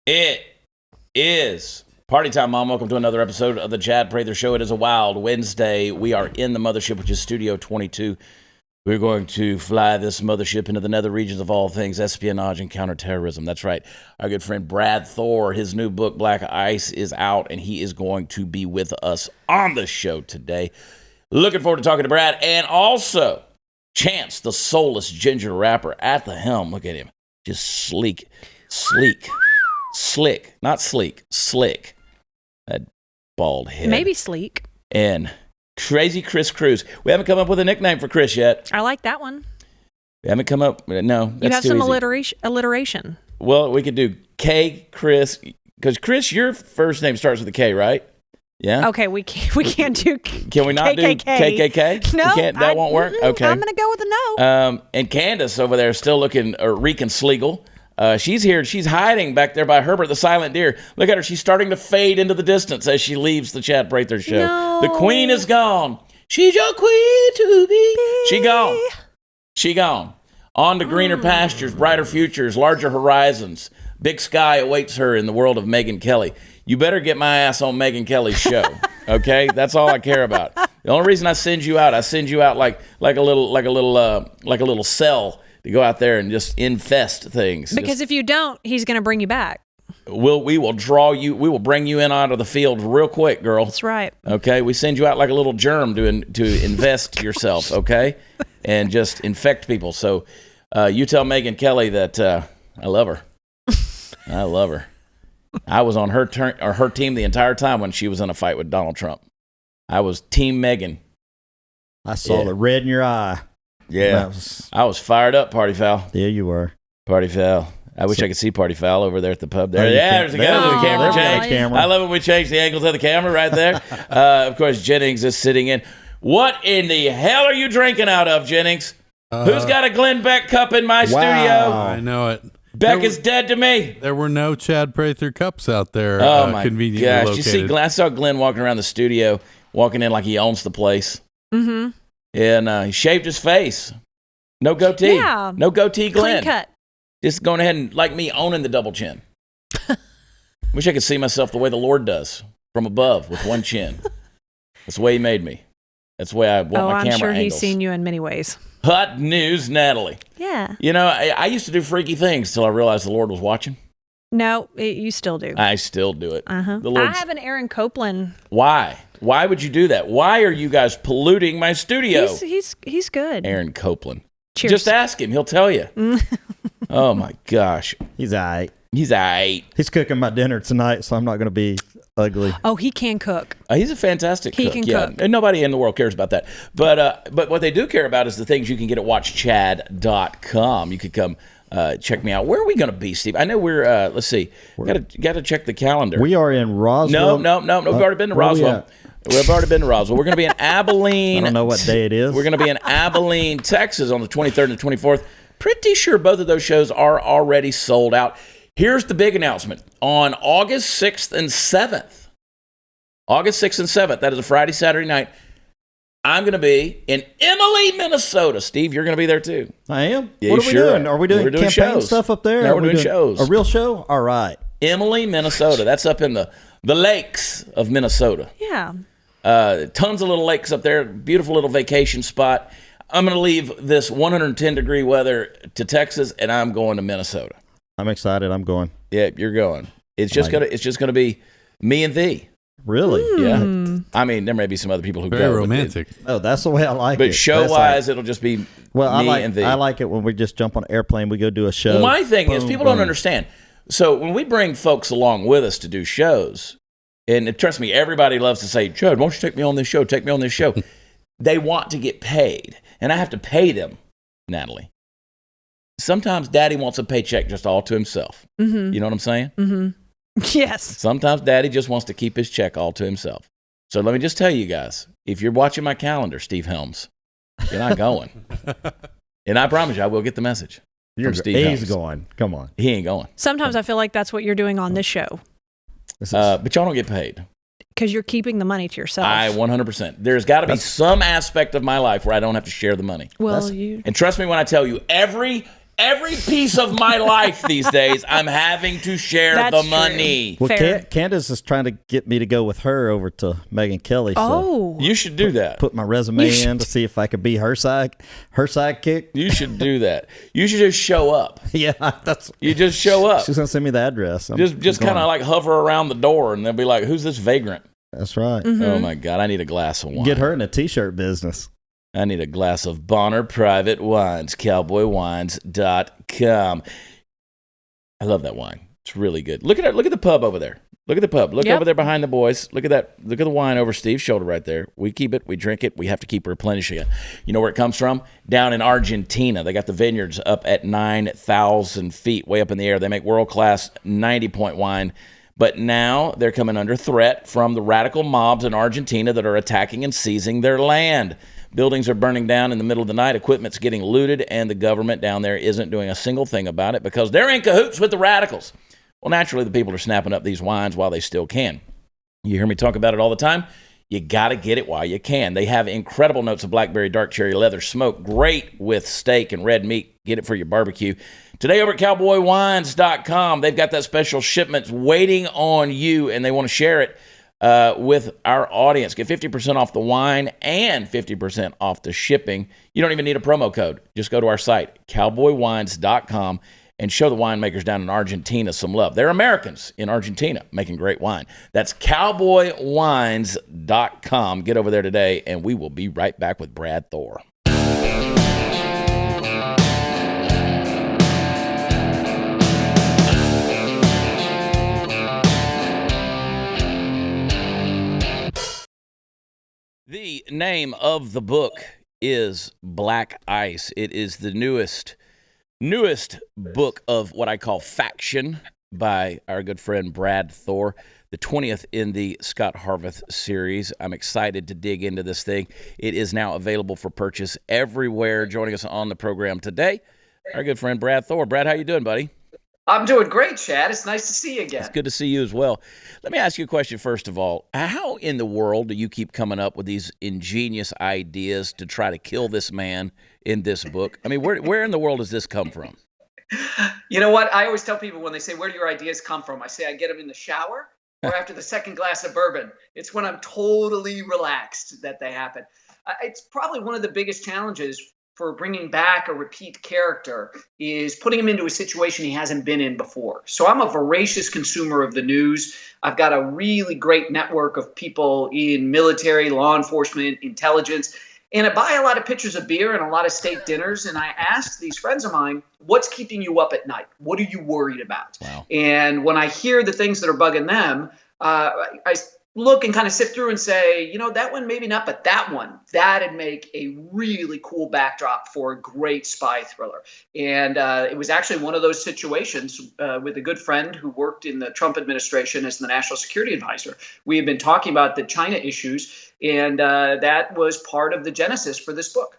It is party time, Mom. Welcome to another episode of the Chad Prather Show. It is a wild Wednesday. We are in the mothership, which is Studio 22. We're going to fly this mothership into the nether regions of all things espionage and counterterrorism. That's right. Our good friend Brad Thor, his new book, Black Ice, is out, and he is going to be with us on the show today. Looking forward to talking to Brad. And also, Chance, the soulless ginger rapper, at the helm. Look at him. Just sleek. Slick, not sleek, slick. That bald head. Maybe sleek. And crazy Chris Cruz. We haven't come up with a nickname for Chris yet. I like that one. We haven't come up. No, that's you have too some easy. alliteration. Well, we could do K Chris, because Chris, your first name starts with a K, right? Yeah. Okay, we can't do. Can we not KKK. do KKK? No, that won't work. Okay. I'm gonna go with a no. And Candace over there is still looking reeking sleagle. She's here. She's hiding back there by Herbert the Silent Deer. Look at her. She's starting to fade into the distance as she leaves the Chad Prather Show. No. The queen is gone. She's your queen to be. She gone. On to greener pastures, brighter futures, larger horizons. Big sky awaits her in the world of Megyn Kelly. You better get my ass on Megyn Kelly's show, okay? That's all I care about. The only reason I send you out like a little cell to go out there and just infest things. Because if you don't, he's going to bring you back. We will draw you. We will bring you in onto the field real quick, girl. That's right. Okay, we send you out like a little germ to invest yourself, okay, and just infect people. So you tell Megyn Kelly that I love her. I love her. I was on her team the entire time when she was in a fight with Donald Trump. I was Team Megyn. I saw the red in your eye. Yeah, I was fired up, Party Foul. Yeah, you were. Party Foul. I wish I could see Party Foul over there at the pub. There, there's a guy. The camera change. I love when we change the angles of the camera right there. Of course, Jennings is sitting in. What in the hell are you drinking out of, Jennings? Who's got a Glenn Beck cup in my studio? I know it. Beck is dead to me. There were no Chad Prather cups out there. Oh my conveniently gosh! located. You see, Glenn, I saw Glenn walking around the studio, walking in like he owns the place. Mm-hmm. And he shaved his face. No goatee. Yeah. No goatee, Glenn. Clean cut. Just going ahead and like me owning the double chin. Wish I could see myself the way the Lord does, from above with one chin. That's the way he made me. That's the way I want my camera angles. I'm sure he's seen you in many ways. Hot news, Natalie. Yeah. You know, I used to do freaky things till I realized the Lord was watching. No, you still do. I still do it. Uh-huh. I have an Aaron Copeland. Why? Why would you do that? Why are you guys polluting my studio? He's good. Aaron Copeland. Cheers. Just ask him. He'll tell you. Oh, my gosh. He's all right. He's all right. He's cooking my dinner tonight, so I'm not going to be ugly. Oh, he can cook. He's a fantastic cook. He can cook. And nobody in the world cares about that. But what they do care about is the things you can get at watchchad.com. You could come check me out. Where are we going to be, Steve? I know we're, let's see. Got to check the calendar. We are in Roswell. No. We've already been to Roswell. We've already been to Roswell. We're going to be in Abilene. I don't know what day it is. We're going to be in Abilene, Texas on the 23rd and the 24th. Pretty sure both of those shows are already sold out. Here's the big announcement. On August 6th and 7th, that is a Friday, Saturday night, I'm going to be in Emily, Minnesota. Steve, you're going to be there too. I am? Yeah, what are we doing? Are we doing campaign shows. stuff up there? No, we're doing shows. A real show? All right. Emily, Minnesota. That's up in the lakes of Minnesota. Yeah. Tons of little lakes up there. Beautiful little vacation spot. I'm going to leave this 110-degree weather to Texas, and I'm going to Minnesota. I'm excited. I'm going. Yeah, you're going. It's just gonna be me and thee. Really? Yeah. I mean, there may be some other people who Very go. romantic. Oh, that's the way I like it. But show-wise, it'll just be me and thee. I like it when we just jump on an airplane, we go do a show. Well, my thing is, people don't understand. So when we bring folks along with us to do shows, and trust me, everybody loves to say, Chad, why don't you take me on this show? Take me on this show. They want to get paid, and I have to pay them, Natalie. Sometimes Daddy wants a paycheck just all to himself. Mm-hmm. You know what I'm saying? Mm-hmm. Yes. Sometimes Daddy just wants to keep his check all to himself. So let me just tell you guys, if you're watching my calendar, Steve Helms, you're not going. And I promise you, I will get the message. He's going. Come on. He ain't going. Sometimes I feel like that's what you're doing on this show. But y'all don't get paid. Because you're keeping the money to yourself. 100%. There's got to be some aspect of my life where I don't have to share the money. Well, And trust me when I tell you, every piece of my life these days, I'm having to share the money. Well, Candace is trying to get me to go with her over to Megyn Kelly. Oh. You should do that. Put my resume in to see if I could be her sidekick. You should do that. You should just show up. Yeah, You just show up. She's going to send me the address. Just kind of like hover around the door, and they'll be like, who's this vagrant? That's right. Mm-hmm. Oh, my God. I need a glass of wine. Get her in the T-shirt business. I need a glass of Bonner Private Wines, cowboywines.com. I love that wine. It's really good. Look at it. Look at the pub over there. Look at the pub. Look over there behind the boys. Look at that. Look at the wine over Steve's shoulder right there. We keep it. We drink it. We have to keep replenishing it. You know where it comes from? Down in Argentina. They got the vineyards up at 9,000 feet, way up in the air. They make world-class 90-point wine. But now they're coming under threat from the radical mobs in Argentina that are attacking and seizing their land. Buildings are burning down in the middle of the night. Equipment's getting looted, and the government down there isn't doing a single thing about it because they're in cahoots with the radicals. Well, naturally, the people are snapping up these wines while they still can. You hear me talk about it all the time. You got to get it while you can. They have incredible notes of blackberry, dark cherry, leather, smoke. Great with steak and red meat. Get it for your barbecue. Today over at cowboywines.com, they've got that special shipment waiting on you, and they want to share it with our audience. Get 50% off the wine and 50% off the shipping. You don't even need a promo code. Just go to our site, cowboywines.com, and show the winemakers down in Argentina some love. They're Americans in Argentina making great wine. That's cowboywines.com. Get over there today, and we will be right back with Brad Thor. The name of the book is Black Ice. It is the newest book of what I call faction by our good friend Brad Thor, the 20th in the Scott Harvath series. I'm excited to dig into this thing. It is now available for purchase everywhere. Joining us on the program today, our good friend Brad Thor. Brad, how you doing, buddy? I'm doing great, Chad. It's nice to see you again. It's good to see you as well. Let me ask you a question first of all. How in the world do you keep coming up with these ingenious ideas to try to kill this man in this book? I mean, where in the world does this come from? You know what? I always tell people when they say, where do your ideas come from? I say I get them in the shower or after the second glass of bourbon. It's when I'm totally relaxed that they happen. It's probably one of the biggest challenges for bringing back a repeat character is putting him into a situation he hasn't been in before. So I'm a voracious consumer of the news. I've got a really great network of people in military, law enforcement, intelligence, and I buy a lot of pitchers of beer and a lot of steak dinners. And I ask these friends of mine, what's keeping you up at night? What are you worried about? Wow. And when I hear the things that are bugging them, I look and kind of sift through and say, you know, that one maybe not, but that one, that'd make a really cool backdrop for a great spy thriller. And it was actually one of those situations with a good friend who worked in the Trump administration as the national security advisor. We had been talking about the China issues, and that was part of the genesis for this book.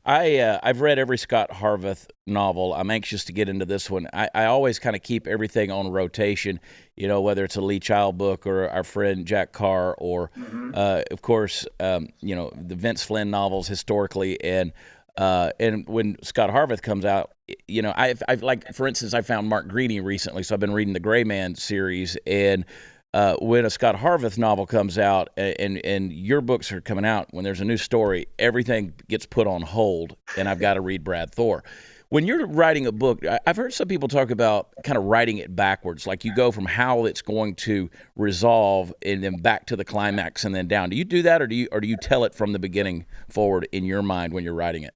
I've read every Scott Harvath novel. I'm anxious to get into this one. I always kind of keep everything on rotation, you know, whether it's a Lee Child book or our friend Jack Carr or, of course, you know, the Vince Flynn novels historically. And when Scott Harvath comes out, you know, I've like, for instance, I found Mark Greaney recently, so I've been reading the Gray Man series. And when a Scott Harvath novel comes out and your books are coming out, when there's a new story, everything gets put on hold, and I've got to read Brad Thor. When you're writing a book, I've heard some people talk about kind of writing it backwards, like you go from how it's going to resolve and then back to the climax and then down. Do you do that, or do you tell it from the beginning forward in your mind when you're writing it?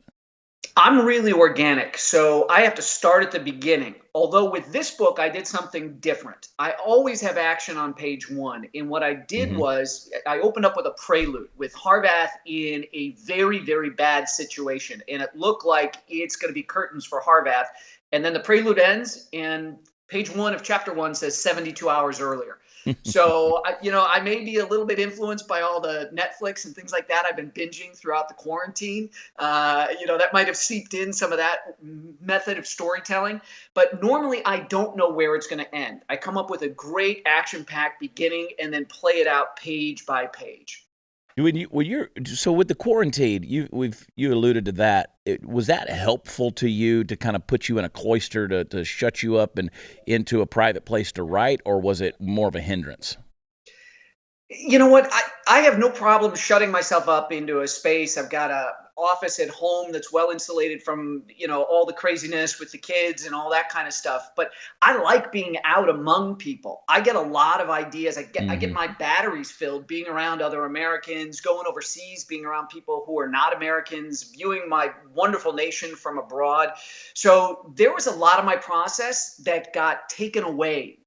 I'm really organic, so I have to start at the beginning. Although with this book, I did something different. I always have action on page one. And what I did was I opened up with a prelude with Harvath in a very, very bad situation. And it looked like it's going to be curtains for Harvath. And then the prelude ends and page one of chapter one says 72 hours earlier. So, I may be a little bit influenced by all the Netflix and things like that I've been binging throughout the quarantine. That might have seeped in some of that method of storytelling. But normally I don't know where it's going to end. I come up with a great action-packed beginning and then play it out page by page. So with the quarantine, you alluded to that. Was that helpful to you to kind of put you in a cloister to shut you up and into a private place to write, or was it more of a hindrance? You know what? I have no problem shutting myself up into a space. I've got a office at home that's well insulated from, all the craziness with the kids and all that kind of stuff. But I like being out among people. I get a lot of ideas. I get my batteries filled being around other Americans, going overseas, being around people who are not Americans, viewing my wonderful nation from abroad. So there was a lot of my process that got taken away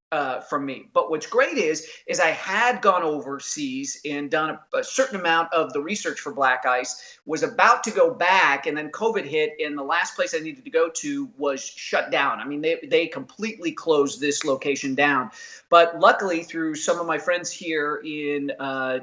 from me. But what's great is I had gone overseas and done a certain amount of the research for Black Ice, was about to go back, and then COVID hit, and the last place I needed to go to was shut down. I mean, they completely closed this location down. But luckily, through some of my friends here in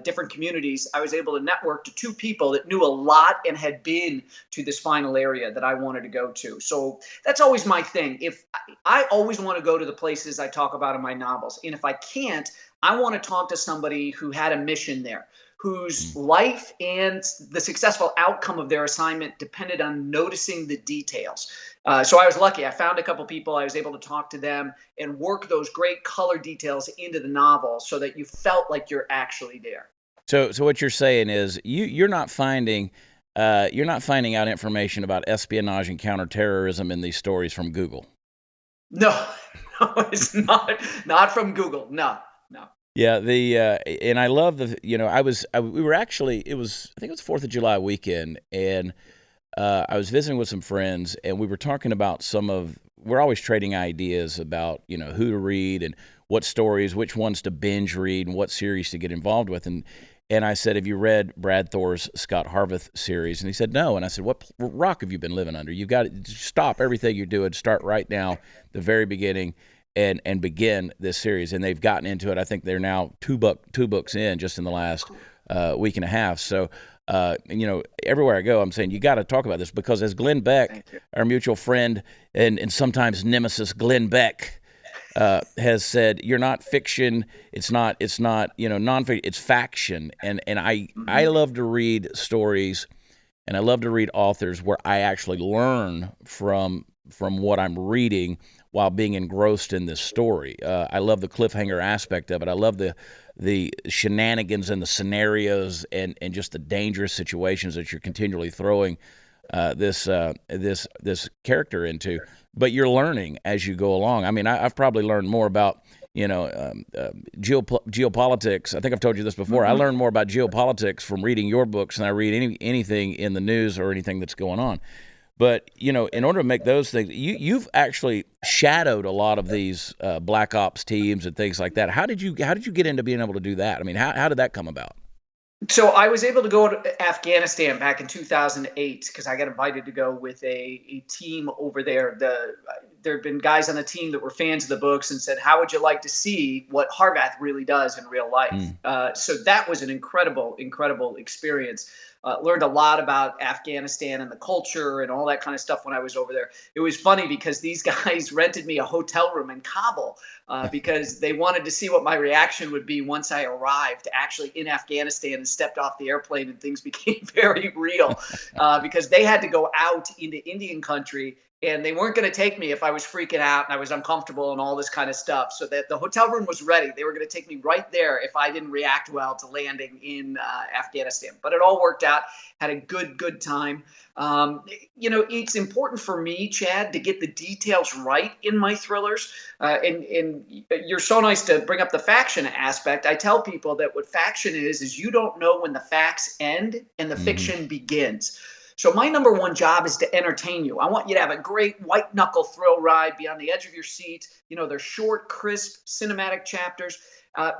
different communities, I was able to network to two people that knew a lot and had been to this final area that I wanted to go to. So that's always my thing. If I always want to go to the places I talk about in my novels, and if I can't, I want to talk to somebody who had a mission there, whose life and the successful outcome of their assignment depended on noticing the details. So I was lucky. I found a couple people. I was able to talk to them and work those great color details into the novel so that you felt like you're actually there. So what you're saying is you're not finding out information about espionage and counterterrorism in these stories from Google. No, it's not from Google. No. Yeah, and I love we were actually, I think it was 4th of July weekend, and I was visiting with some friends, and we were talking about we're always trading ideas about, who to read and what stories, which ones to binge read and what series to get involved with. And I said, have you read Brad Thor's Scott Harvath series? And he said, no. And I said, what rock have you been living under? You've got to stop everything you're doing, start right now, the very beginning, and begin this series. And they've gotten into it. I think they're now two books in just in the last week and a half. So, everywhere I go, I'm saying you got to talk about this, because as Glenn Beck, our mutual friend and sometimes nemesis Glenn Beck, has said, you're not fiction. It's not nonfiction. It's faction. And I love to read stories, and I love to read authors where I actually learn from what I'm reading while being engrossed in this story. I love the cliffhanger aspect of it. I love the shenanigans and the scenarios and just the dangerous situations that you're continually throwing this character into. But you're learning as you go along. I mean, I've probably learned more about geopolitics. I think I've told you this before. I learned more about geopolitics from reading your books than I read anything in the news or anything that's going on. But, in order to make those things, you've actually shadowed a lot of these black ops teams and things like that. How did you get into being able to do that? I mean, how did that come about? So I was able to go to Afghanistan back in 2008 because I got invited to go with a team over there. There had been guys on the team that were fans of the books and said, how would you like to see what Harvath really does in real life? So that was an incredible experience. Learned a lot about Afghanistan and the culture and all that kind of stuff when I was over there. It was funny because these guys rented me a hotel room in Kabul because they wanted to see what my reaction would be once I arrived actually in Afghanistan and stepped off the airplane and things became very real because they had to go out into Indian country. And they weren't going to take me if I was freaking out and I was uncomfortable and all this kind of stuff. So that the hotel room was ready. They were going to take me right there if I didn't react well to landing in Afghanistan. But it all worked out. Had a good time. It's important for me, Chad, to get the details right in my thrillers. And you're so nice to bring up the faction aspect. I tell people that what faction is you don't know when the facts end and the fiction begins. So my number one job is to entertain you. I want you to have a great white knuckle thrill ride, be on the edge of your seat. They're short, crisp, cinematic chapters.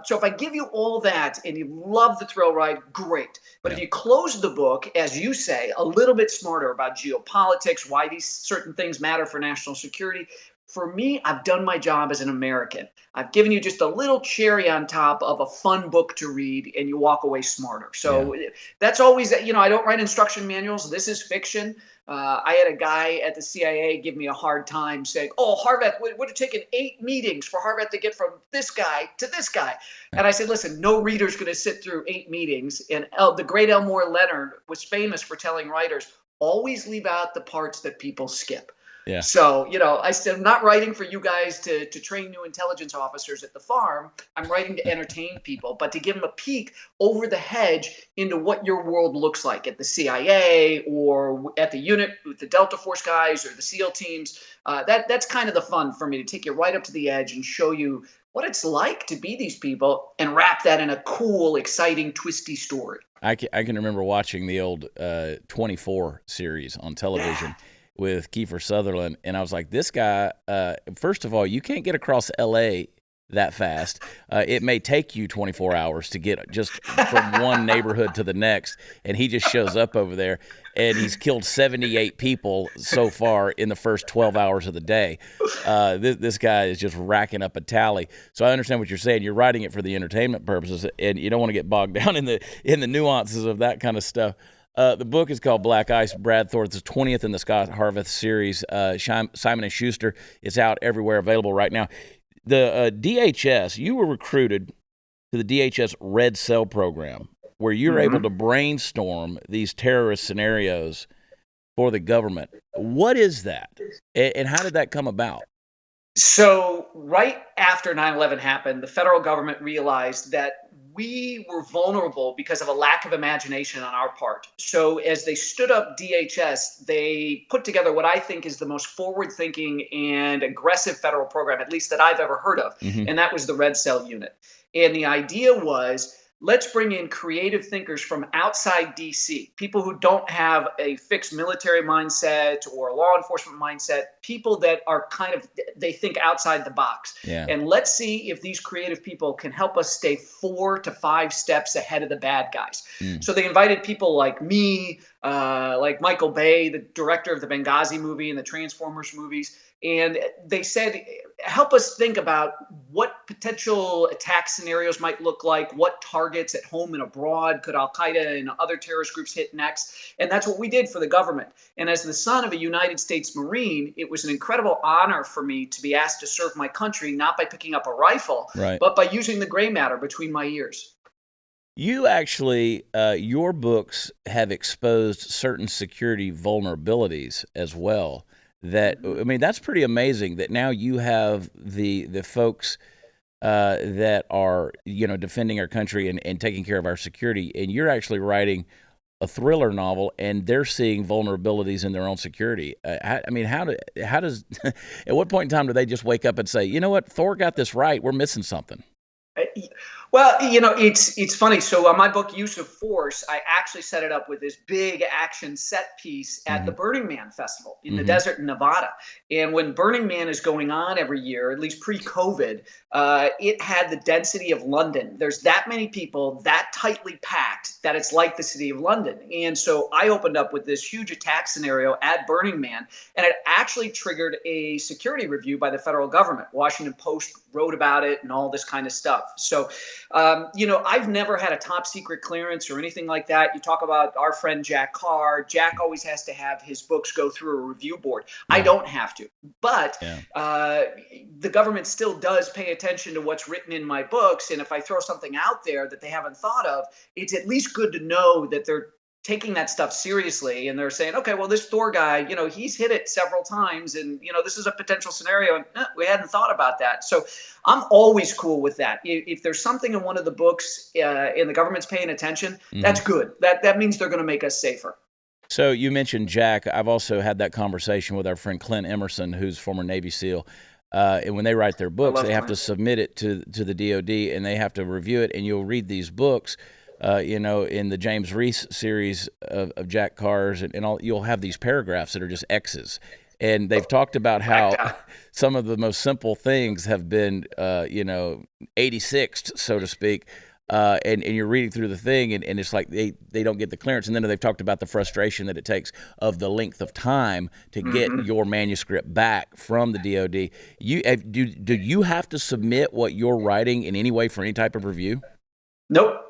So if I give you all that and you love the thrill ride, great. But if you close the book, as you say, a little bit smarter about geopolitics, why these certain things matter for national security, for me, I've done my job as an American. I've given you just a little cherry on top of a fun book to read, and you walk away smarter. So that's always, I don't write instruction manuals. This is fiction. I had a guy at the CIA give me a hard time saying, Harveth, would have taken 8 meetings for Harveth to get from this guy to this guy. And I said, listen, no reader's going to sit through 8 meetings. And the great Elmore Leonard was famous for telling writers, always leave out the parts that people skip. Yeah. So, I said, I'm not writing for you guys to train new intelligence officers at the farm. I'm writing to entertain people, but to give them a peek over the hedge into what your world looks like at the CIA or at the unit with the Delta Force guys or the SEAL teams. That's kind of the fun for me, to take you right up to the edge and show you what it's like to be these people and wrap that in a cool, exciting, twisty story. I can remember watching the old 24 series on television with Kiefer Sutherland, and I was like, this guy, first of all, you can't get across L.A. that fast. It may take you 24 hours to get just from one neighborhood to the next, and he just shows up over there, and he's killed 78 people so far in the first 12 hours of the day. This guy is just racking up a tally. So I understand what you're saying. You're writing it for the entertainment purposes, and you don't want to get bogged down in the nuances of that kind of stuff. The book is called Black Ice, Brad Thor. It's the 20th in the Scott Harveth series. Simon & Schuster. It's out everywhere, available right now. The DHS, you were recruited to the DHS Red Cell program, where you're able to brainstorm these terrorist scenarios for the government. What is that, and how did that come about? So right after 9/11 happened, the federal government realized that we were vulnerable because of a lack of imagination on our part. So as they stood up DHS, they put together what I think is the most forward-thinking and aggressive federal program, at least that I've ever heard of, and that was the Red Cell unit. And the idea was, let's bring in creative thinkers from outside D.C., people who don't have a fixed military mindset or a law enforcement mindset, people that are they think outside the box. Yeah. And let's see if these creative people can help us stay 4 to 5 steps ahead of the bad guys. So they invited people like me, like Michael Bay, the director of the Benghazi movie and the Transformers movies. And they said, help us think about what potential attack scenarios might look like, what targets at home and abroad could Al-Qaeda and other terrorist groups hit next. And that's what we did for the government. And as the son of a United States Marine, it was an incredible honor for me to be asked to serve my country, not by picking up a rifle, but by using the gray matter between my ears. You actually, your books have exposed certain security vulnerabilities as well. That's pretty amazing that now you have the folks that are, defending our country and taking care of our security, and you're actually writing a thriller novel, and they're seeing vulnerabilities in their own security. How does at what point in time do they just wake up and say, you know what, Thor got this right, we're missing something? Well, it's funny. So on my book, Use of Force, I actually set it up with this big action set piece at the Burning Man Festival in the desert in Nevada. And when Burning Man is going on every year, at least pre-COVID, it had the density of London. There's that many people, that tightly packed, that it's like the city of London. And so I opened up with this huge attack scenario at Burning Man, and it actually triggered a security review by the federal government. Washington Post wrote about it and all this kind of stuff. So, I've never had a top secret clearance or anything like that. You talk about our friend Jack Carr. Jack always has to have his books go through a review board. Yeah. I don't have to. But the government still does pay attention to what's written in my books. And if I throw something out there that they haven't thought of, it's at least good to know that they're taking that stuff seriously, and they're saying, okay, well, this Thor guy, he's hit it several times, and this is a potential scenario, and we hadn't thought about that. So I'm always cool with that. If there's something in one of the books and the government's paying attention, that's good. That means they're going to make us safer. So you mentioned Jack. I've also had that conversation with our friend Clint Emerson, who's former Navy SEAL. And when they write their books, they have to submit it to the DOD, and they have to review it, and you'll read these books. In the James Reese series of Jack Carr's and all, you'll have these paragraphs that are just X's. And they've talked about how some of the most simple things have been, 86'd, so to speak. and you're reading through the thing, and it's like they don't get the clearance. And then they've talked about the frustration that it takes of the length of time to get your manuscript back from the DOD. Do you have to submit what you're writing in any way for any type of review? Nope.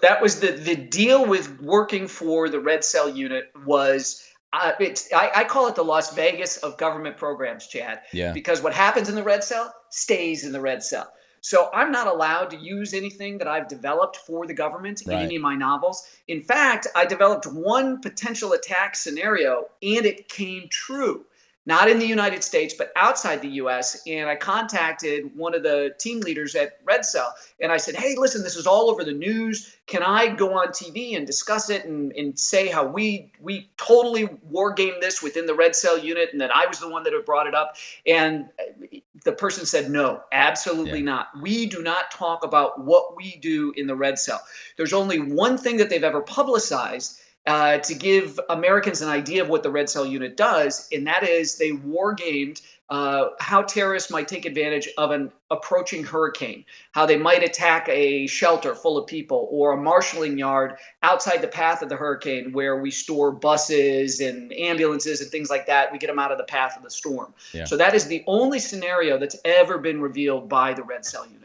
That was the deal with working for the Red Cell unit was I call it the Las Vegas of government programs, Chad. Yeah. Because what happens in the Red Cell stays in the Red Cell. So I'm not allowed to use anything that I've developed for the government in any of my novels. In fact, I developed one potential attack scenario, and it came true. Not in the United States, but outside the U.S. And I contacted one of the team leaders at Red Cell, and I said, hey, listen, this is all over the news. Can I go on TV and discuss it and say how we totally war gamed this within the Red Cell unit and that I was the one that had brought it up? And the person said, no, absolutely not. We do not talk about what we do in the Red Cell. There's only one thing that they've ever publicized to give Americans an idea of what the Red Cell unit does, and that is they war gamed how terrorists might take advantage of an approaching hurricane, how they might attack a shelter full of people or a marshaling yard outside the path of the hurricane where we store buses and ambulances and things like that. We get them out of the path of the storm. Yeah. So that is the only scenario that's ever been revealed by the Red Cell unit.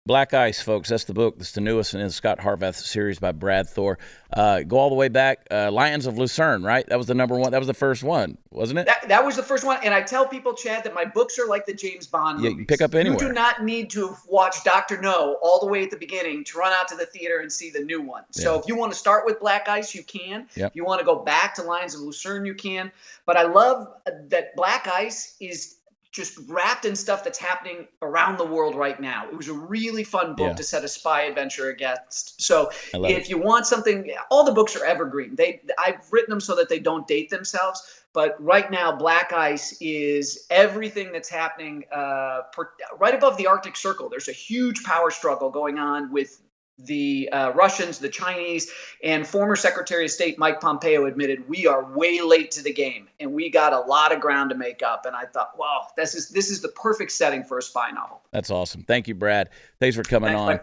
Black Ice, folks. That's the book. That's the newest in the Scott Harvath series by Brad Thor. Go all the way back. Lions of Lucerne, right? That was the number one. That was the first one, wasn't it? That was the first one. And I tell people, Chad, that my books are like the James Bond movies. You can pick up anywhere. You do not need to watch Dr. No all the way at the beginning to run out to the theater and see the new one. So if you want to start with Black Ice, you can. If you want to go back to Lions of Lucerne, you can. But I love that Black Ice is just wrapped in stuff that's happening around the world right now. It was a really fun book to set a spy adventure against. So if you want something, all the books are evergreen. I've written them so that they don't date themselves. But right now, Black Ice is everything that's happening right above the Arctic Circle. There's a huge power struggle going on with the Russians, the Chinese, and former Secretary of State Mike Pompeo admitted we are way late to the game, and we got a lot of ground to make up. And I thought, wow, this is the perfect setting for a spy novel. That's awesome. Thank you, Brad. Thanks for coming on.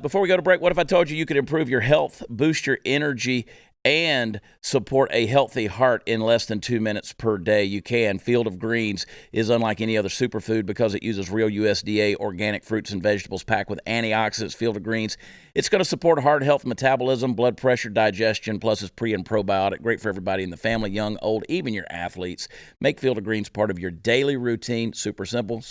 Before we go to break, what if I told you could improve your health, boost your energy, and support a healthy heart in less than 2 minutes per day? You can. Field of Greens is unlike any other superfood because it uses real USDA organic fruits and vegetables packed with antioxidants. Field of Greens, it's going to support heart health, metabolism, blood pressure, digestion, plus it's pre and probiotic. Great for everybody in the family, young, old, even your athletes. Make Field of Greens part of your daily routine. Super simple.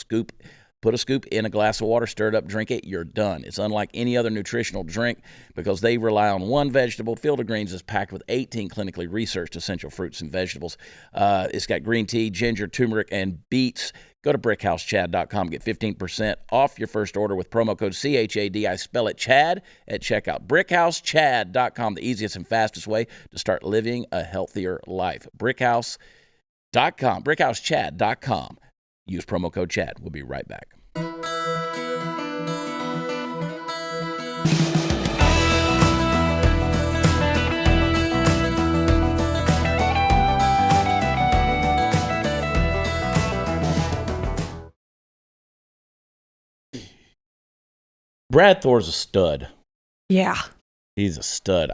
Put a scoop in a glass of water, stir it up, drink it, you're done. It's unlike any other nutritional drink because they rely on one vegetable. Field of Greens is packed with 18 clinically researched essential fruits and vegetables. It's got green tea, ginger, turmeric, and beets. Go to brickhousechad.com. Get 15% off your first order with promo code CHAD. I spell it Chad at checkout. brickhousechad.com, the easiest and fastest way to start living a healthier life. brickhousechad.com. brickhousechad.com. Use promo code Chad. We'll be right back. Brad Thor's a stud. Yeah. He's a stud.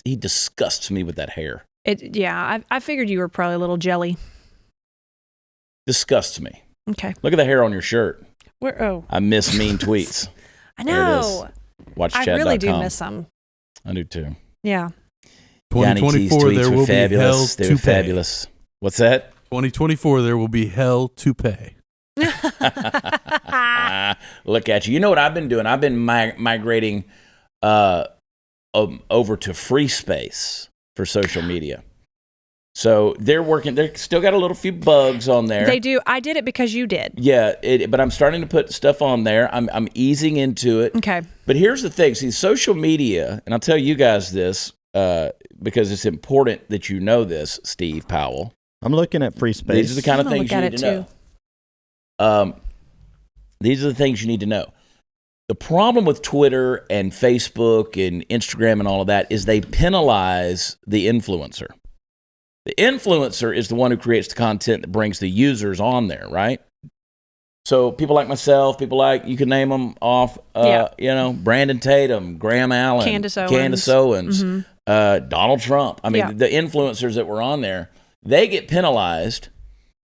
He disgusts me with that hair. I figured you were probably a little jelly. Disgusts me. Okay. Look at the hair on your shirt. Where? Oh. I miss mean tweets. I know. Watch Chad.com. I really do miss them. I do too. Yeah. 2024, there will be hell to pay. Fabulous. What's that? 2024, there will be hell to pay. Look at you. You know what I've been doing? I've been migrating over to free space for social media. So they're working. They're still got a little few bugs on there. They do. I did it because you did. Yeah, but I'm starting to put stuff on there. I'm easing into it. Okay. But here's the thing. See, social media, and I'll tell you guys this because it's important that you know this, Steve Powell. I'm looking at free space. These are the kind of things you need to know. These are the things you need to know. The problem with Twitter and Facebook and Instagram and all of that is they penalize the influencer. The influencer is the one who creates the content that brings the users on there, right? So people like myself, people like, you can name them off, Brandon Tatum, Graham Allen, Candace Owens, Donald Trump. I mean, the influencers that were on there, they get penalized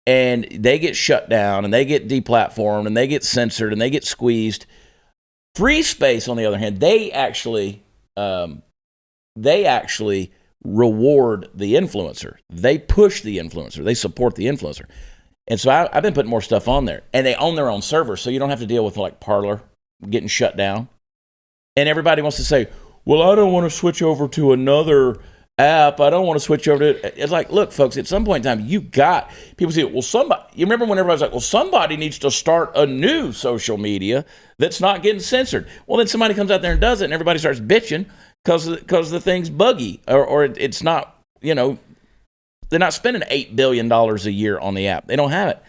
and they get shut down and they get deplatformed and they get censored and they get squeezed. Free Space, on the other hand, they actually reward the influencer. They push the influencer. They support the influencer. And so I've been putting more stuff on there. And they own their own server, so you don't have to deal with like Parler getting shut down. And everybody wants to say, well, I don't want to switch over to another app. I don't want to switch over to... It's like, look, folks, at some point in time, people say, well, somebody... You remember when everybody's like, well, somebody needs to start a new social media that's not getting censored. Well, then somebody comes out there and does it, and everybody starts bitching because the thing's buggy or it's not, they're not spending $8 billion a year on the app. They don't have it.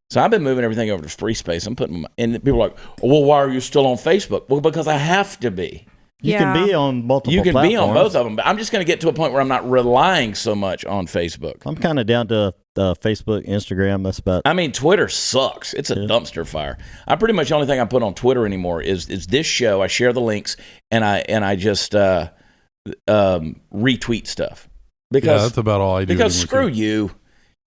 So I've been moving everything over to Free Space. I'm putting them, and people are like, well, why are you still on Facebook? Well, because I have to be. You can be on multiple platforms. You can be on both of them, but I'm just going to get to a point where I'm not relying so much on Facebook. I'm kind of down to Facebook, Instagram. That's about... I mean, Twitter sucks. It's a dumpster fire. I pretty much the only thing I put on Twitter anymore is this show. I share the links, and I just retweet stuff. Because that's about all I do. Because screw you,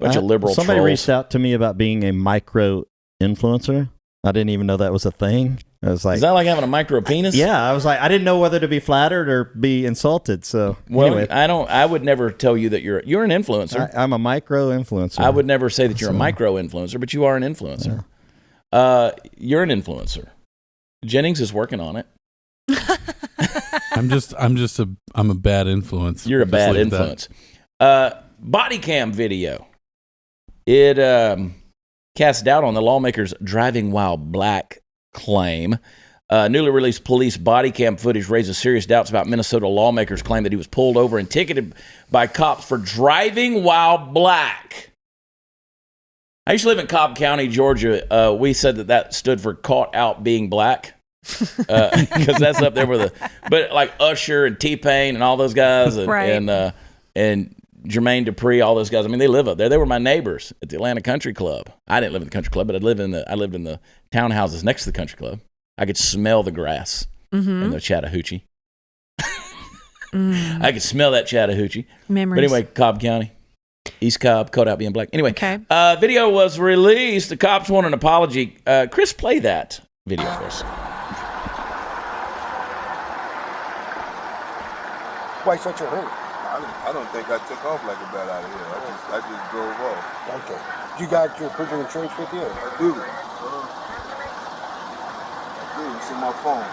bunch of liberal somebody trolls. Reached out to me about being a micro influencer. I didn't even know that was a thing. I was like, is that like having a micro penis? Yeah, I was like, I didn't know whether to be flattered or be insulted. So anyway. I would never tell you that you're an influencer. I'm a micro influencer. I would never say that you're a micro influencer, but you are an influencer. Yeah. You're an influencer. Jennings is working on it. I'm a bad influence. You're a bad influence. Bodycam video. It casts doubt on the lawmaker's driving while black claim. Newly released police body cam footage raises serious doubts about Minnesota lawmakers' claim that he was pulled over and ticketed by cops for driving while black. I used to live in Cobb County, Georgia. We said that stood for caught out being black. Because that's up there with but like Usher and T-Pain and all those guys and Jermaine Dupri, all those guys. I mean, they live up there. They were my neighbors at the Atlanta Country Club. I didn't live in the country club, but I lived in the townhouses next to the country club. I could smell the grass and the Chattahoochee. I could smell that Chattahoochee. Memories. But anyway, Cobb County, East Cobb, caught out being black. Anyway, video was released. The cops want an apology. Chris, play that video for us. Why such a hurry? I don't think I took off like a bat out of here. I just drove off. Okay. You got your proof of insurance with you? I do. It's in my phone.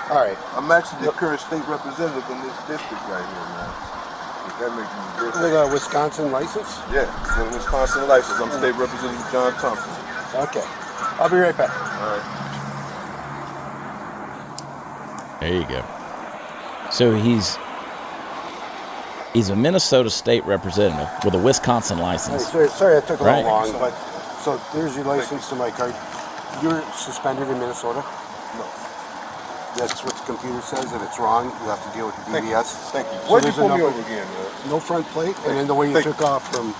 All right. I'm actually the current state representative in this district right here, man. If that makes me different. With a Wisconsin license? Yeah, with a Wisconsin license. I'm state representative John Thompson. Okay. I'll be right back. All right. There you go. So he's a Minnesota state representative with a Wisconsin license. Hey, sorry I took a Right. little long, but so there's your license to my card. You're suspended in Minnesota? No. That's what the computer says. If it's wrong, you have to deal with the DVS. Thank you. So Why'd you there's pull me enough- over again, man? No front plate, and then the way you took off from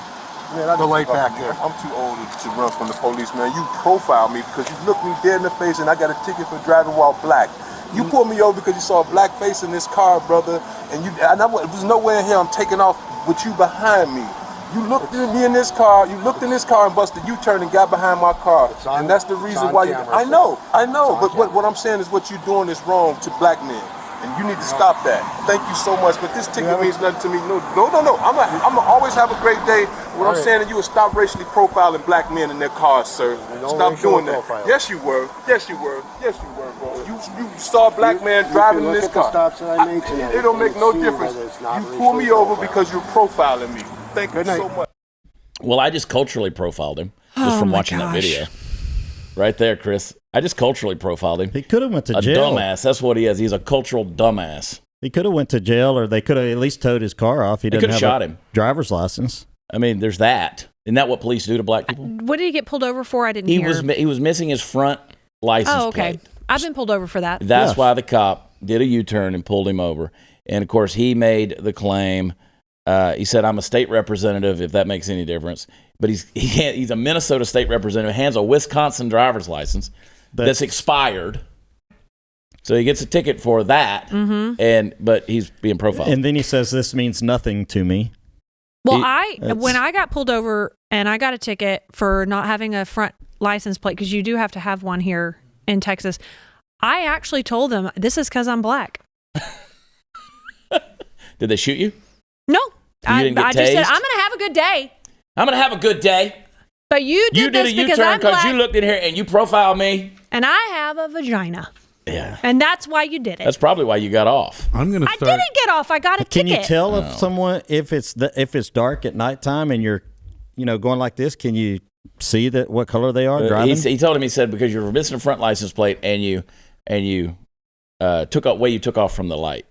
the light back there. I'm too old to run from the police, man. You profiled me because you looked me dead in the face and I got a ticket for driving while black. You pulled me over because you saw a black face in this car, brother, and there's no way in hell I'm taking off with you behind me. You looked at me in this car, and busted U-turn and got behind my car. And that's the reason why I know. But what I'm saying is what you're doing is wrong to black men. And you need to stop that. Thank you so much. But this ticket means nothing to me. No. I'm gonna always have a great day. What I'm saying is you would stop racially profiling black men in their cars, sir. Stop doing that. Yes, you were. Yes, you were, bro. You saw a black man driving in this car. It don't make no difference. You pulled me over because you're profiling me. Thank you so much. Well, I just culturally profiled him just from watching that video. Right there, Chris. I just culturally profiled him. He could have went to a jail. Dumbass. That's what he is. He's a cultural dumbass. He could have went to jail, or they could have at least towed his car off. He didn't have shot him. Driver's license. I mean, there's that. Isn't that what police do to black people? What did he get pulled over for? I didn't hear. He was missing his front license plate. I've been pulled over for that. That's why the cop did a U-turn and pulled him over. And, of course, he made the claim He said, I'm a state representative, if that makes any difference. But he's a Minnesota state representative, hands a Wisconsin driver's license that's expired. So he gets a ticket for that, but he's being profiled. And then he says, this means nothing to me. Well, when I got pulled over and I got a ticket for not having a front license plate, because you do have to have one here in Texas, I actually told them, this is because I'm black. Did they shoot you? No. I didn't get just said, tased? I'm going to have a good day. I'm going to have a good day. But you did this a because U-turn I'm black. you looked in here and you profiled me. And I have a vagina. Yeah. And that's why you did it. That's probably why you got off. I didn't get off. I got a ticket. Can you tell if someone, if it's dark at nighttime and you're, going like this, can you see what color they are driving? He told him, he said, because you're missing a front license plate and you took off from the light.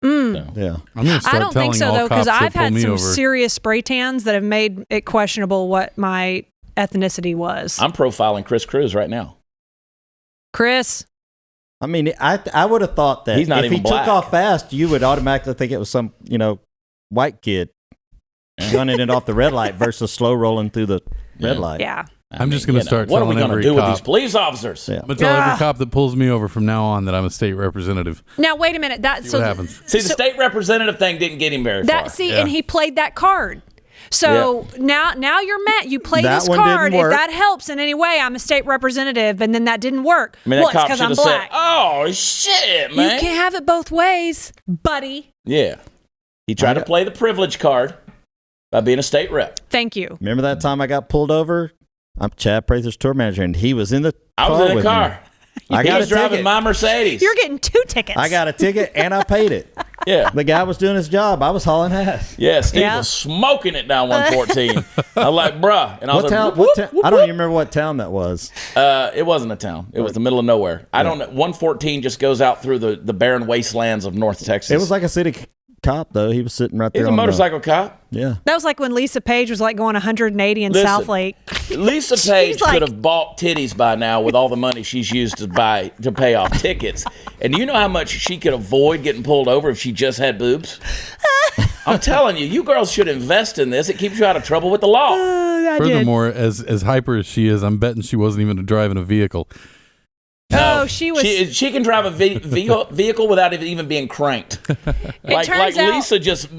So. Yeah. I'm gonna start I don't think so, though, because I've had some serious spray tans that have made it questionable what my ethnicity was. I'm profiling Chris Cruz right now. Chris. I mean, I would have thought that he's not if even he black. took off fast, you would automatically think it was some, white kid gunning it off the red light versus slow rolling through the red light. Yeah. I'm just going to start what are telling we going to every do with cop. these police officers? Yeah. I'm going to tell every cop that pulls me over from now on that I'm a state representative. Now, wait a minute. See what happens. See, the state representative thing didn't get him very far. And he played that card. So now you're mad. You play That this one card. didn't If work. that helps in any way, I'm a state representative, and then that didn't work. I mean, Well, that it's cop because should I'm have said, black. "Oh shit, man!" You can't have it both ways, buddy. Yeah, he tried to play the privilege card by being a state rep. Thank you. Remember that time I got pulled over? I'm Chad Prather's tour manager, and he was in the I was car in the with car. me. He was driving my Mercedes. You're getting 2 tickets. I got a ticket, and I paid it. Yeah. The guy was doing his job. I was hauling ass. Yeah, Steve was smoking it down 114. I was like, bruh. And I was like, whoop, whoop, I don't even remember what town that was. It wasn't a town. It was the middle of nowhere. I don't know. 114 just goes out through the barren wastelands of North Texas. It was like a city cop, though. He was sitting right there. He's a on motorcycle cop. Yeah. That was like when Lisa Page was like going 180 in South Lake. Lisa Page could have bought titties by now with all the money she's used to pay off tickets. And do you know how much she could avoid getting pulled over if she just had boobs? I'm telling you, you girls should invest in this. It keeps you out of trouble with the law. Furthermore, as hyper as she is, I'm betting she wasn't even driving a vehicle. No, oh, she was. She can drive a vehicle without it even being cranked. like Lisa just.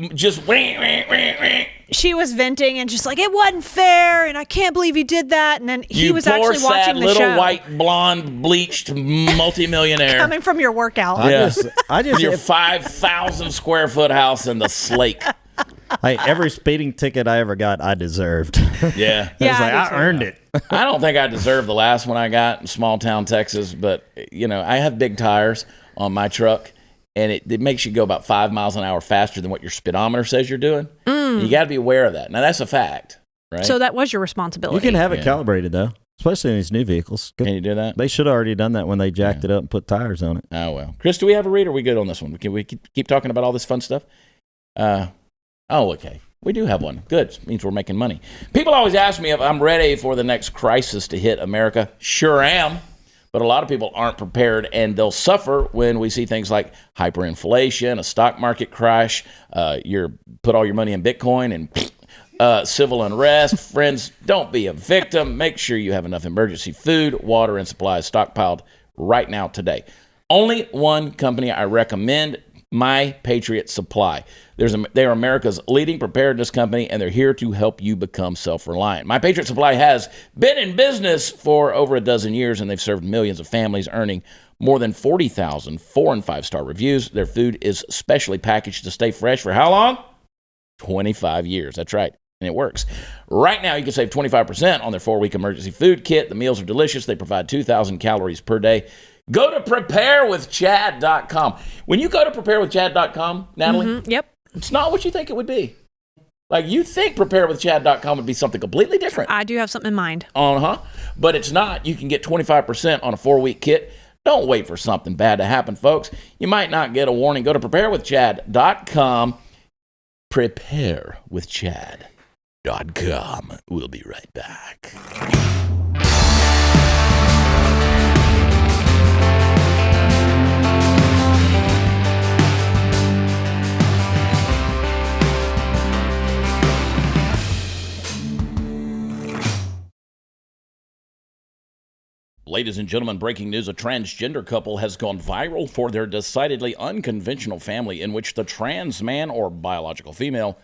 She was venting and just like, it wasn't fair, and I can't believe he did that. And then he was actually watching the little show. white, blonde, bleached multimillionaire Coming from your workout. I just your 5,000 square foot house in the Slake. Hey, every speeding ticket I ever got, I deserved. Yeah. I was like, I earned it. I don't think I deserved the last one I got in small town Texas, but I have big tires on my truck, and it makes you go about 5 miles an hour faster than what your speedometer says you're doing. You got to be aware of that. Now that's a fact, right? So that was your responsibility. You can have it calibrated though, especially in these new vehicles. Can you do that? They should have already done that when they jacked it up and put tires on it. Oh well, Chris, do we have a read? Or are we good on this one? Can we keep talking about all this fun stuff? Okay. We do have one. Good. It means we're making money. People always ask me if I'm ready for the next crisis to hit America. Sure am. But a lot of people aren't prepared, and they'll suffer when we see things like hyperinflation, a stock market crash, put all your money in Bitcoin, and civil unrest. Friends, don't be a victim. Make sure you have enough emergency food, water, and supplies stockpiled right now today. Only one company I recommend, My Patriot Supply. They are America's leading preparedness company, and they're here to help you become self-reliant. My Patriot Supply has been in business for over a dozen years, and they've served millions of families, earning more than 40,000 4- and 5-star reviews. Their food is specially packaged to stay fresh for how long? 25 years. That's right. And it works. Right now, you can save 25% on their 4-week emergency food kit. The meals are delicious. They provide 2,000 calories per day. Go to preparewithchad.com. When you go to preparewithchad.com, Natalie, Yep. It's not what you think it would be. Like, you think preparewithchad.com would be something completely different. I do have something in mind. But it's not. You can get 25% on a 4-week kit. Don't wait for something bad to happen, folks. You might not get a warning. Go to preparewithchad.com. Preparewithchad.com. We'll be right back. Ladies and gentlemen, breaking news. A transgender couple has gone viral for their decidedly unconventional family in which the trans man or biological female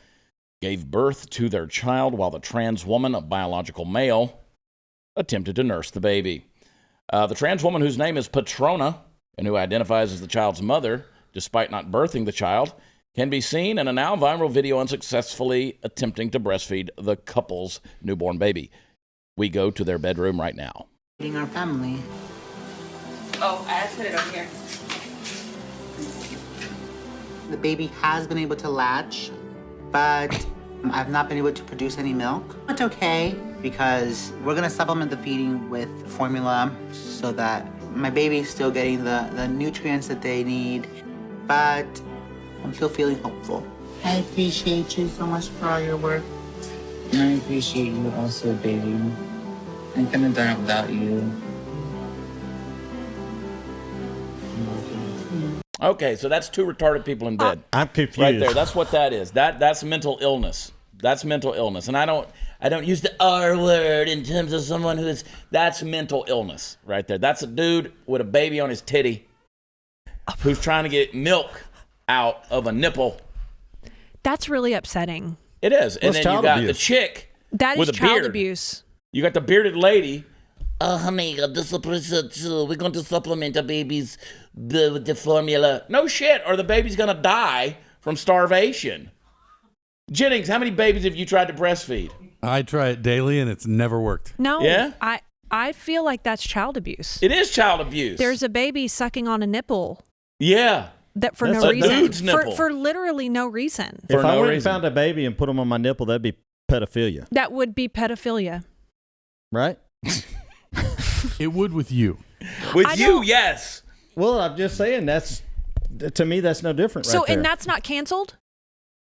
gave birth to their child while the trans woman, a biological male, attempted to nurse the baby. The trans woman, whose name is Patrona and who identifies as the child's mother, despite not birthing the child, can be seen in a now viral video unsuccessfully attempting to breastfeed the couple's newborn baby. We go to their bedroom right now. Our family. Oh, I put it over here. The baby has been able to latch, but I've not been able to produce any milk. It's okay because we're gonna supplement the feeding with formula so that my baby's still getting the nutrients that they need, but I'm still feeling hopeful. I appreciate you so much for all your work. And I appreciate you also, baby. I couldn't have done it without you. Okay, so that's two retarded people in bed. I'm confused. Right there. That's what that is. That's mental illness. That's mental illness. And I don't use the R word in terms of someone that's mental illness right there. That's a dude with a baby on his titty who's trying to get milk out of a nipple. That's really upsetting. It is. And then you got abuse? the chick That with is a child beard. abuse. You got the bearded lady. Honey, we're going to supplement the babies with the formula. No shit, or the baby's gonna die from starvation. Jennings, how many babies have you tried to breastfeed? I try it daily and it's never worked. No, Yeah? I feel like that's child abuse. It is child abuse. There's a baby sucking on a nipple yeah. that for That's no a reason. dude's nipple. For literally no reason. For If I no went and reason. found a baby and put them on my nipple, that'd be pedophilia, That would be pedophilia. right? It would with you. With I you, don't- yes. Well, I'm just saying to me that's no different. So right there. and that's not canceled?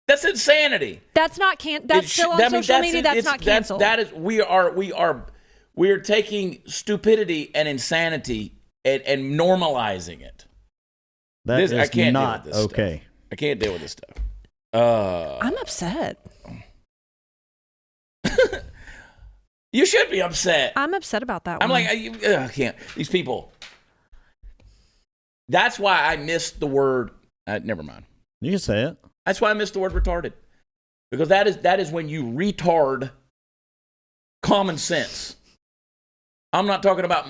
That's insanity. That's not that's still on social media. That's not canceled. That is we are taking stupidity and insanity and normalizing it. That this- is I can't deal not with this okay. Stuff. I can't deal with this stuff. I'm upset. You should be upset. I'm upset about that I'm one. like, I can't. These people. That's why I missed the word. Never mind. You can say it. That's why I missed the word retarded. Because that is when you retard common sense. I'm not talking about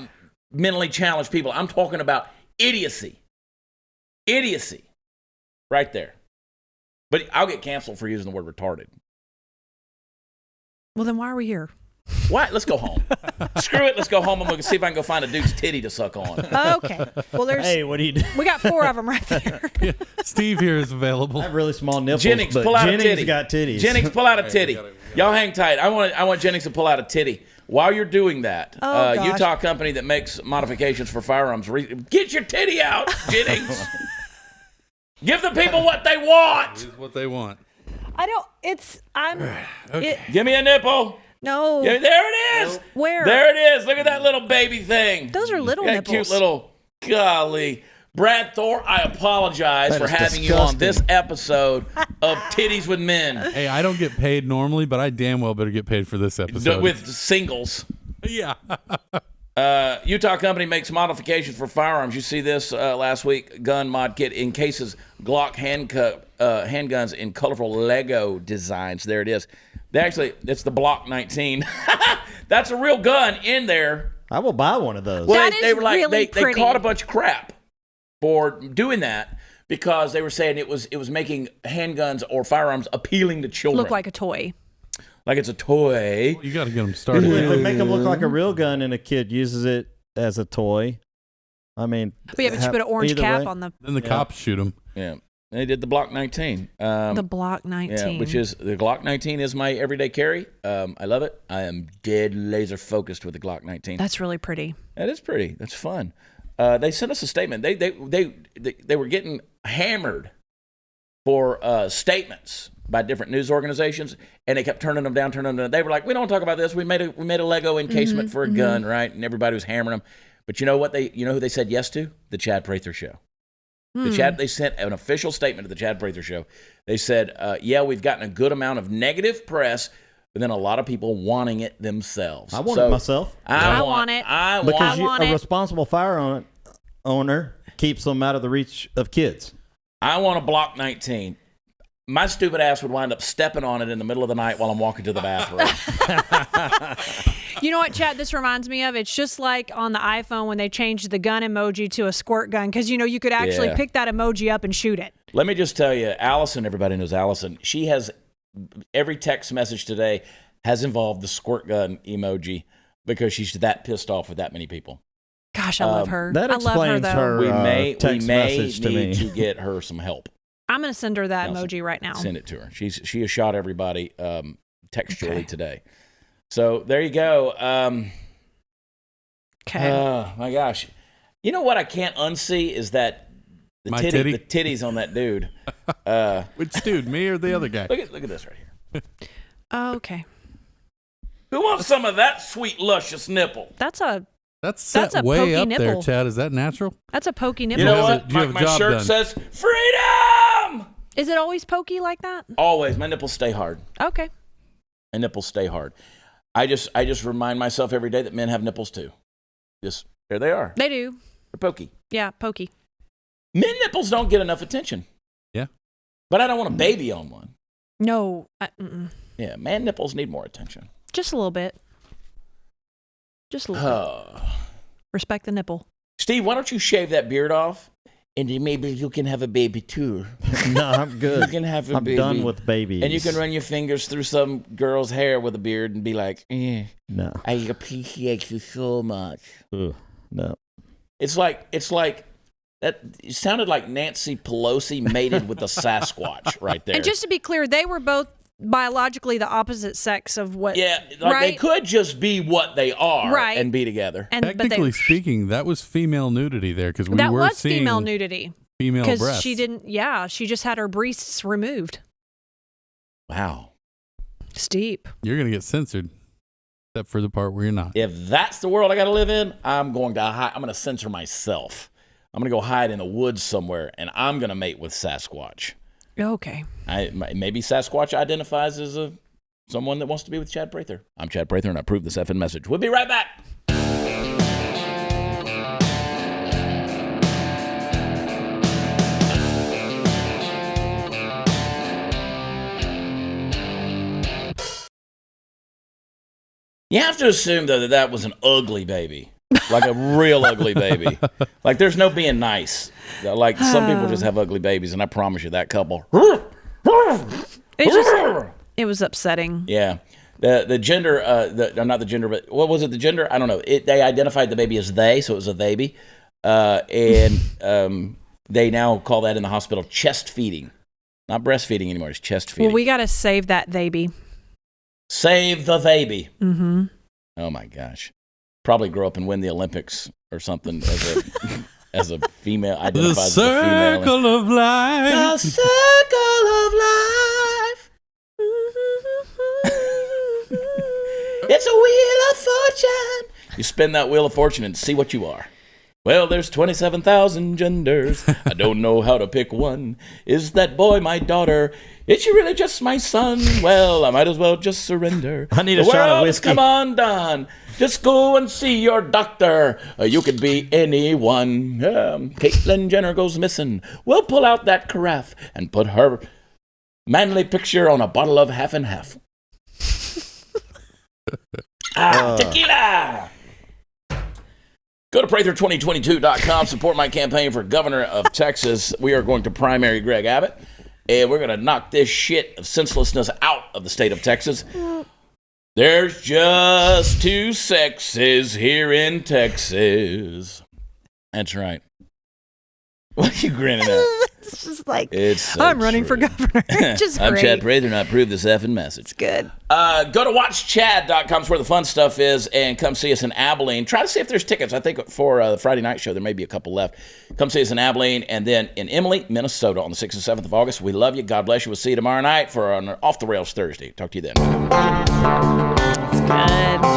mentally challenged people. I'm talking about idiocy. Idiocy. Right there. But I'll get canceled for using the word retarded. Well, then why are we here? Why? Let's go home. Screw it. Let's go home and we'll see if I can go find a dude's titty to suck on. Okay. Well, there's. Hey, what do you do? We got 4 of them right there. Yeah. Steve here is available. I have really small nipples. Jennings, but pull out Jennings a titty. got titties. Jennings, pull out a titty. Y'all hang tight. I want Jennings to pull out a titty. While you're doing that, Oh, gosh. Utah company that makes modifications for firearms, get your titty out, Jennings. Give the people what they want. This is what they want. I don't. It's. I'm. Okay. Give me a nipple. No. Yeah, there it is. Where? There it is. Look at that little baby thing. Those are little that nipples. Cute little. Golly. Brad Thor, I apologize That for is having you on disgusting. this episode of Titties with Men Hey, I don't get paid normally, but I damn well better get paid for this episode. with singles. yeah. Utah company makes modifications for firearms. You see this last week. Gun mod kit encases Glock handguns in colorful Lego designs. There it is. It's the Block 19. That's a real gun in there. I will buy one of those. Well, That they is were like really they pretty. caught a bunch of crap for doing that because they were saying it was making handguns or firearms appealing to children. Look like a toy. Like it's a toy. You got to get them if started. they make them look like a real gun and a kid uses it as a toy, I mean. But yeah, but you put an orange either cap way. on the Then the cops shoot them. Yeah, they did the Block 19. the Block 19. Yeah, which is the Glock 19 is my everyday carry. I love it. I am dead laser focused with the Glock 19. That's really pretty. That is pretty. That's fun. They sent us a statement. They were getting hammered for statements by different news organizations, and they kept turning them down. They were like, "We don't talk about this. We made a Lego encasement for a gun, right?" And everybody was hammering them. But you know what? Who they said yes to? The Chad Prather Show. They sent an official statement to the Chad Prather Show. They said, "Yeah, we've gotten a good amount of negative press but then a lot of people wanting it themselves. I want it myself. I want it. Because want a it. responsible firearm owner keeps them out of the reach of kids. I want a Block 19. My stupid ass would wind up stepping on it in the middle of the night while I'm walking to the bathroom. You know what, Chad, this reminds me of? It's just like on the iPhone when they changed the gun emoji to a squirt gun, because, you could actually pick that emoji up and shoot it. Let me just tell you, Allison, everybody knows Allison, she has, every text message today has involved the squirt gun emoji because she's that pissed off with that many people. Gosh, I love her. That I love her, explains though. her We may message to need me. to get her some help. I'm going to send her that Allison, emoji right now. Send it to her. She has shot everybody textually today. So there you go. Okay. My gosh. You know what I can't unsee is that the titty? the titties on that dude. Which dude, me or the other guy? Look at this right here. Oh, okay. Who wants some of that sweet, luscious nipple? That's a That's a way pokey up there, nipple. Chad. Is that natural? That's a pokey nipple. You know have what? a- you have a My job shirt done. says freedom. Is it always pokey like that? Always. My nipples stay hard. Okay. My nipples stay hard. I just remind myself every day that men have nipples too. Just there they are. They do. They're pokey. Yeah, pokey. Men nipples don't get enough attention. Yeah. But I don't want a baby on one. No. Yeah, man nipples need more attention. Just a little bit. Just a little bit. Respect the nipple. Steve, why don't you shave that beard off? And then maybe you can have a baby too. No, I'm good. You can have a baby. I'm done with babies. And you can run your fingers through some girl's hair with a beard and be like, No. I appreciate you so much. Ugh, no. It's like that. It sounded like Nancy Pelosi mated with the Sasquatch right there. And just to be clear, they were both biologically the opposite sex of what. Yeah, like right? they could just be what they are Right. and be together. And but Technically speaking, that was female nudity there because we that were was seeing female nudity female because breasts. she didn't. Yeah, she just had her breasts removed. Wow. Steep. You're gonna get censored, except for the part where you're not. If that's the world I got to live in, I'm going to censor myself. I'm going to go hide in the woods somewhere, and I'm going to mate with Sasquatch. Okay. Maybe Sasquatch identifies as someone that wants to be with Chad Prather. I'm Chad Prather, and I approve this effing message. We'll be right back. You have to assume, though, that was an ugly baby. Like a real ugly baby. Like there's no being nice. Like some people just have ugly babies, and I promise you that couple. It was upsetting. Yeah. The gender, not the gender, but what was it, the gender? I don't know. They identified the baby as they, so it was a baby. And they now call that in the hospital chest feeding. Not breastfeeding anymore, it's chest feeding. Well, we got to save that baby. Save the baby. Mm-hmm. Oh, my gosh. Probably grow up and win the Olympics or something as a female. The Identifies as a female. circle of life. The circle of life. It's a wheel of fortune. You spin that wheel of fortune and see what you are. Well, there's 27,000 genders. I don't know how to pick one. Is that boy my daughter? Is she really just my son? Well, I might as well just surrender. I need a The shot of world whiskey. Come on, Don. Just go and see your doctor. You could be anyone. Caitlyn Jenner goes missing. We'll pull out that carafe and put her manly picture on a bottle of half and half. Tequila! Go to Prather2022.com. Support my campaign for governor of Texas. We are going to primary Greg Abbott, and we're going to knock this shit of senselessness out of the state of Texas. There's just two sexes here in Texas. That's right. What are you grinning at? It's just like, It's so I'm running for true. governor. It's just I'm great. Chad Prather, and I approve this effing message. It's good. Go to watchchad.com, is where the fun stuff is, and come see us in Abilene. Try to see if there's tickets. I think for the Friday night show, there may be a couple left. Come see us in Abilene, and then in Emily, Minnesota on the 6th and 7th of August. We love you. God bless you. We'll see you tomorrow night for an Off the Rails Thursday. Talk to you then. It's good.